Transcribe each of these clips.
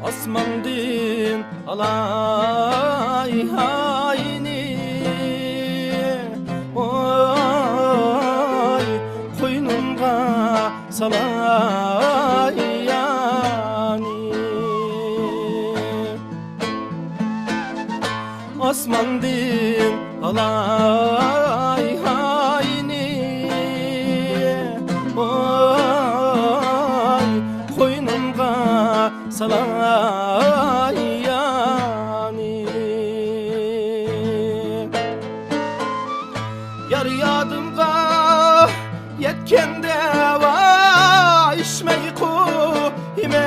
Osmandin alay hayni oy koynumga salay yani Osmandin alay hayni oy koynumga salay yani Yar yadımga yetkende va içmeyi koymen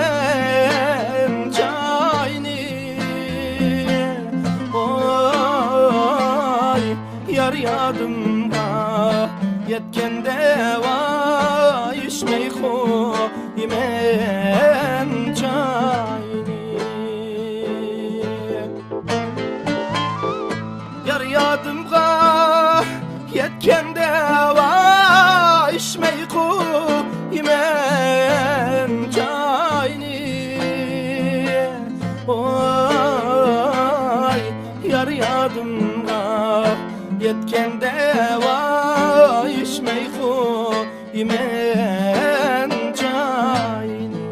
çayni Oy yar yadımga yetkende va içmeyi koymen çayni Yar yadımga yetkende va içmeyi koymen çayni Oy yar yadımga yetkende va içmeyi koymen çayni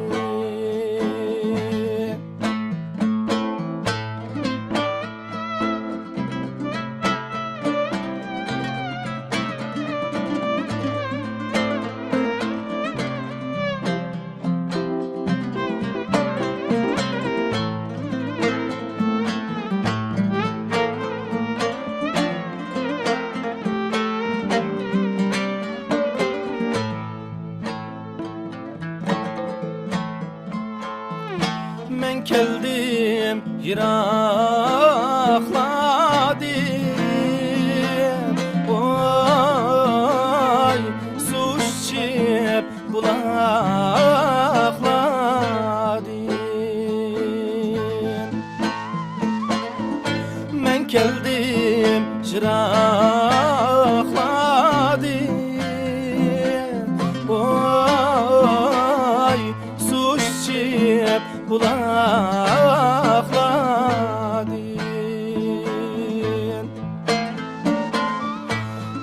Men keldim yirakladım Oy su içip bulakladım Men keldim yirakladım Oy su içip bulakladın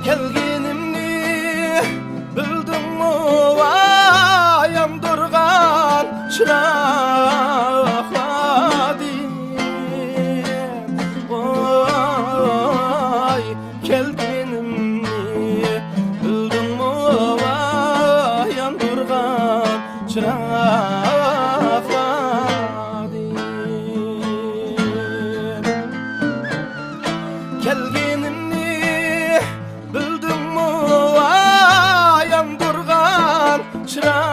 Kelginimni bildin mi vay yandırgan çırakladın Oy kelginimni bildin mi vay yandırgan çırakladın Kelginimni bildin mi vay yandırgan çırakladın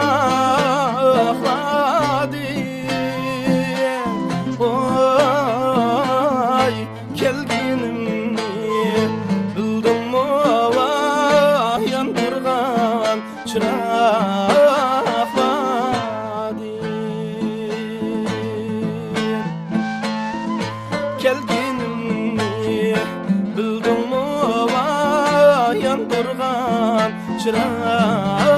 Oy kelginimni bildin mi vay yandırgan çırakladın Kelginimni bildin mi vay yandırgan çırakladın